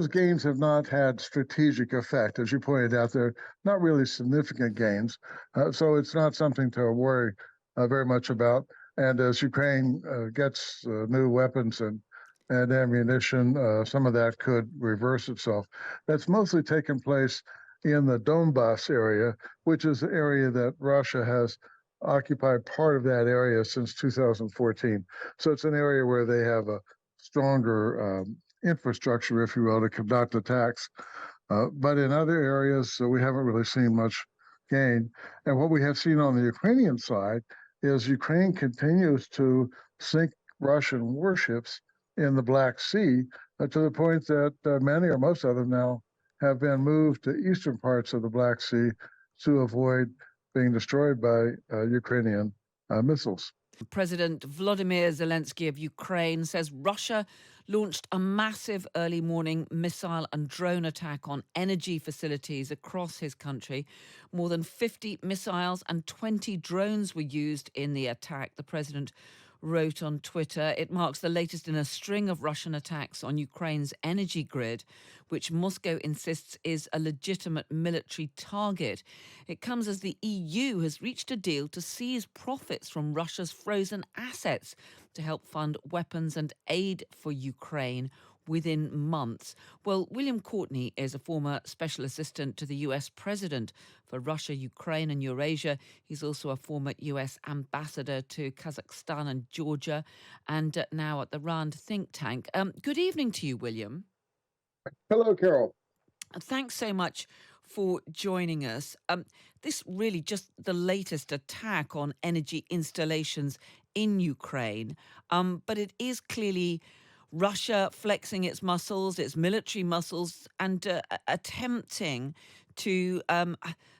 those gains have not had strategic effect. As you pointed out, they're not really significant gains. So it's not something to worry very much about. And as Ukraine gets new weapons and ammunition, some of that could reverse itself. That's mostly taken place in the Donbas area, which is the area that Russia has occupied part of that area since 2014. So it's an area where they have a stronger infrastructure, if you will, to conduct attacks. But in other areas, we haven't really seen much gain. And what we have seen on the Ukrainian side is Ukraine continues to sink Russian warships in the Black Sea to the point that many or most of them now have been moved to eastern parts of the Black Sea to avoid being destroyed by Ukrainian missiles. President Volodymyr Zelensky of Ukraine says Russia launched a massive early morning missile and drone attack on energy facilities across his country. More than 50 missiles and 20 drones were used in the attack, the president wrote on Twitter. It marks the latest in a string of Russian attacks on Ukraine's energy grid, which Moscow insists is a legitimate military target. It comes as the EU has reached a deal to seize profits from Russia's frozen assets to help fund weapons and aid for Ukraine within months. Well, William Courtney is a former special assistant to the US president for Russia, Ukraine and Eurasia. He's also a former US ambassador to Kazakhstan and Georgia, and now at the RAND think tank. Good evening to you, William. Hello, Carol. Thanks so much for joining us. This really just the latest attack on energy installations in Ukraine, but it is clearly Russia flexing its muscles, its military muscles, and attempting to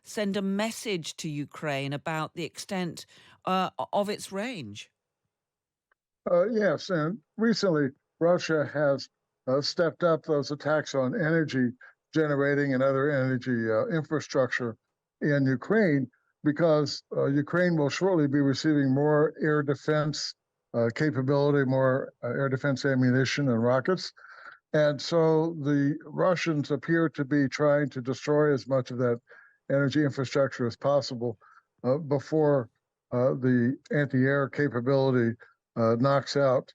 send a message to Ukraine about the extent of its range. Yes, and recently Russia has stepped up those attacks on energy generating and other energy infrastructure in Ukraine because Ukraine will shortly be receiving more air defense capability, more air defense ammunition and rockets. And so the Russians appear to be trying to destroy as much of that energy infrastructure as possible before the anti-air capability knocks out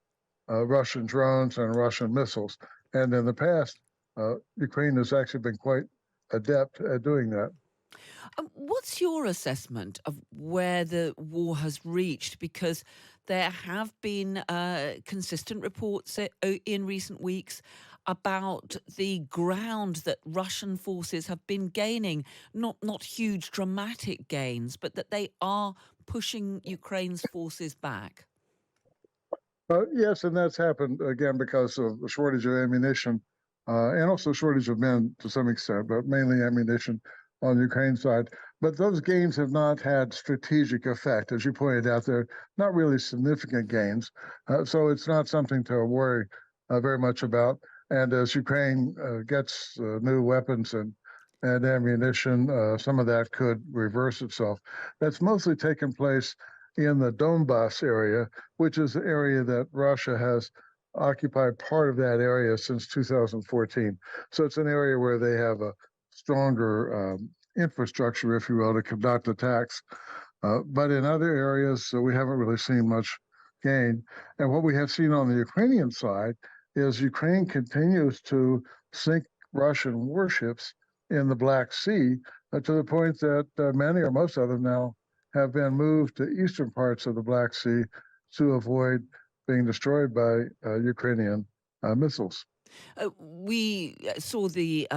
Russian drones and Russian missiles. And in the past, Ukraine has actually been quite adept at doing that. What's your assessment of where the war has reached? Because there have been consistent reports in recent weeks about the ground that Russian forces have been gaining, not huge dramatic gains, but that they are pushing Ukraine's forces back. Yes, and that's happened again because of the shortage of ammunition and also shortage of men to some extent, but mainly ammunition on the Ukraine side. But those gains have not had strategic effect. As you pointed out, they're not really significant gains. So it's not something to worry very much about. And as Ukraine gets new weapons and ammunition, some of that could reverse itself. That's mostly taken place in the Donbas area, which is the area that Russia has occupied part of that area since 2014. So it's an area where they have a stronger infrastructure, if you will, to conduct attacks. But in other areas, we haven't really seen much gain. And what we have seen on the Ukrainian side is Ukraine continues to sink Russian warships in the Black Sea to the point that many or most of them now have been moved to eastern parts of the Black Sea to avoid being destroyed by Ukrainian missiles. We saw the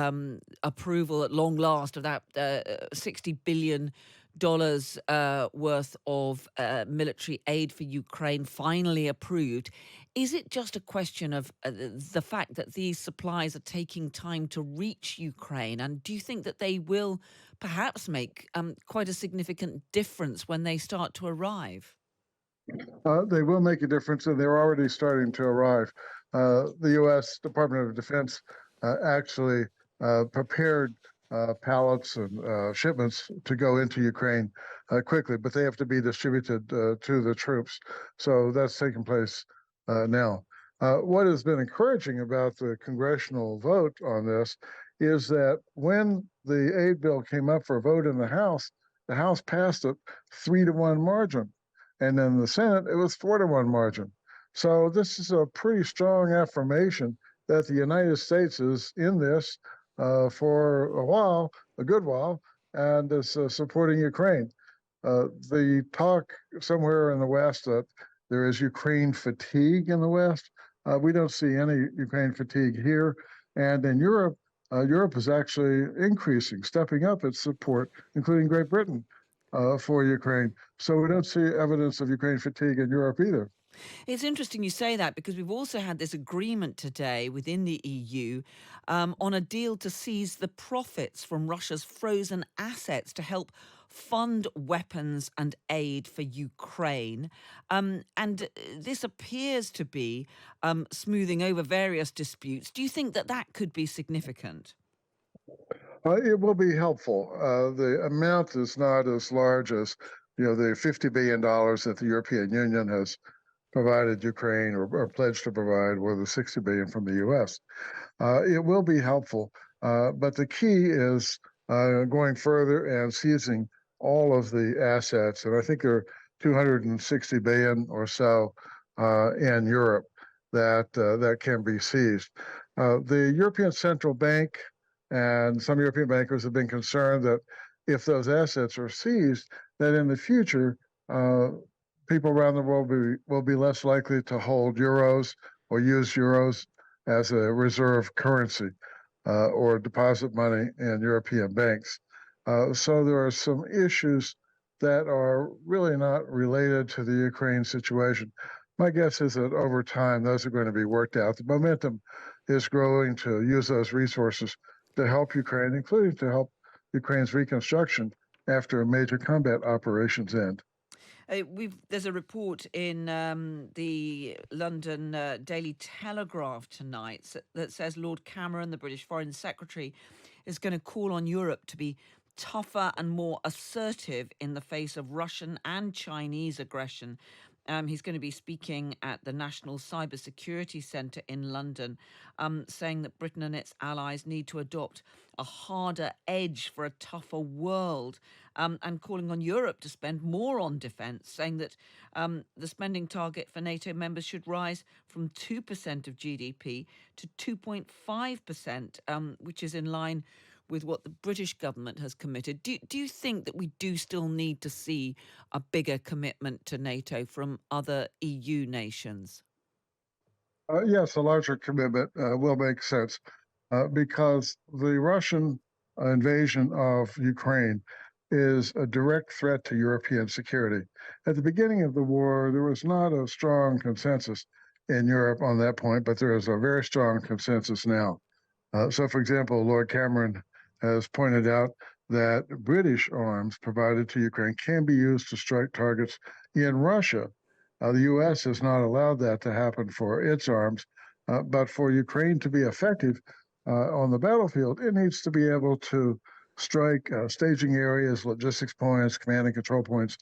approval at long last of that $60 billion worth of military aid for Ukraine finally approved. Is it just a question of the fact that these supplies are taking time to reach Ukraine? And do you think that they will perhaps make quite a significant difference when they start to arrive? They will make a difference, and they're already starting to arrive. The U.S. Department of Defense actually prepared pallets and shipments to go into Ukraine quickly, but they have to be distributed to the troops. So that's taking place now. What has been encouraging about the congressional vote on this is that when the aid bill came up for a vote in the House passed it 3-1 margin. And in the Senate, it was 4-1 margin. So this is a pretty strong affirmation that the United States is in this for a while, a good while, and is supporting Ukraine. The talk somewhere in the West that there is Ukraine fatigue in the West. We don't see any Ukraine fatigue here. And in Europe, Europe is actually increasing, stepping up its support, including Great Britain, for Ukraine. So we don't see evidence of Ukraine fatigue in Europe either. It's interesting you say that because we've also had this agreement today within the EU on a deal to seize the profits from Russia's frozen assets to help fund weapons and aid for Ukraine. And this appears to be smoothing over various disputes. Do you think that that could be significant? It will be helpful. The amount is not as large as the $50 billion that the European Union has provided Ukraine or pledged to provide, with the 60 billion from the U.S. It will be helpful, but the key is going further and seizing all of the assets. And I think there are 260 billion or so in Europe that can be seized. The European Central Bank and some European bankers have been concerned that if those assets are seized, that in the future, people around the world will be less likely to hold euros or use euros as a reserve currency or deposit money in European banks. So there are some issues that are really not related to the Ukraine situation. My guess is that over time, those are going to be worked out. The momentum is growing to use those resources to help Ukraine, including to help Ukraine's reconstruction after major combat operations end. There's a report in the London Daily Telegraph tonight that says Lord Cameron, the British Foreign Secretary, is going to call on Europe to be tougher and more assertive in the face of Russian and Chinese aggression. He's going to be speaking at the National Cybersecurity Centre in London, saying that Britain and its allies need to adopt a harder edge for a tougher world, and calling on Europe to spend more on defence, saying that the spending target for NATO members should rise from 2% of GDP to 2.5%, which is in line with what the British government has committed. Do you think that we do still need to see a bigger commitment to NATO from other EU nations? Yes, a larger commitment will make sense because the Russian invasion of Ukraine is a direct threat to European security. At the beginning of the war, there was not a strong consensus in Europe on that point, but there is a very strong consensus now. So, for example, Lord Cameron has pointed out that British arms provided to Ukraine can be used to strike targets in Russia. The U.S. has not allowed that to happen for its arms, but for Ukraine to be effective on the battlefield, it needs to be able to strike staging areas, logistics points, command and control points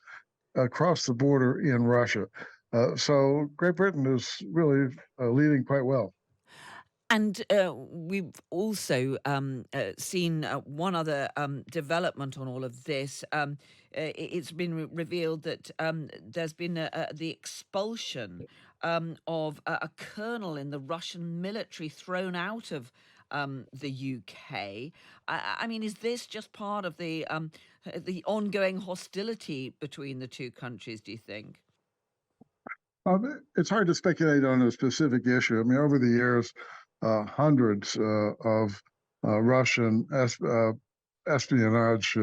across the border in Russia. So Great Britain is really leading quite well. And we've also seen one other development on all of this. It's been revealed that there's been the expulsion of a colonel in the Russian military thrown out of the UK. I mean, is this just part of the ongoing hostility between the two countries, do you think? It's hard to speculate on a specific issue. I mean, over the years, hundreds of Russian espionage,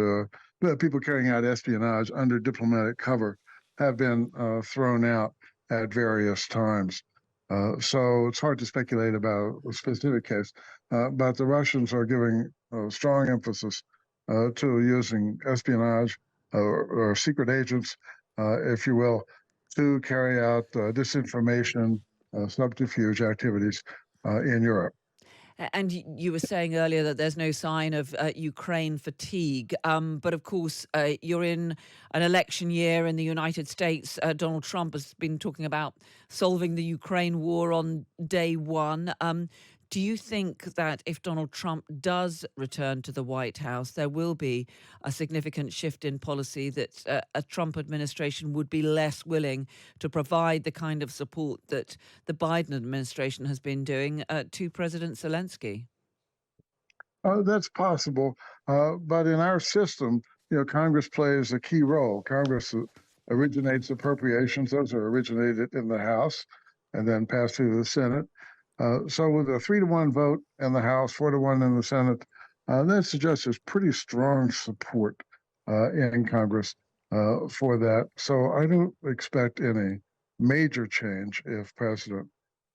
people carrying out espionage under diplomatic cover, have been thrown out at various times. So it's hard to speculate about a specific case, but the Russians are giving strong emphasis to using espionage or secret agents, if you will, to carry out disinformation, subterfuge activities in Europe. And you were saying earlier that there's no sign of Ukraine fatigue. But of course, you're in an election year in the United States. Donald Trump has been talking about solving the Ukraine war on day one. Do you think that if Donald Trump does return to the White House, there will be a significant shift in policy, that a Trump administration would be less willing to provide the kind of support that the Biden administration has been doing to President Zelensky? That's possible, but in our system, Congress plays a key role. Congress originates appropriations; those are originated in the House and then passed through the Senate. So, with a 3-to-1 vote in the House, 4-to-1 in the Senate, that suggests there's pretty strong support in Congress for that. So, I don't expect any major change if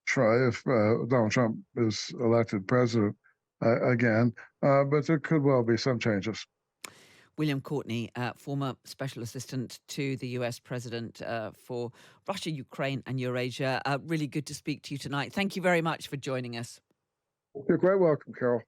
Donald Trump is elected president again, but there could well be some changes. William Courtney, former special assistant to the US president for Russia, Ukraine, and Eurasia. Really good to speak to you tonight. Thank you very much for joining us. You're quite welcome, Carol.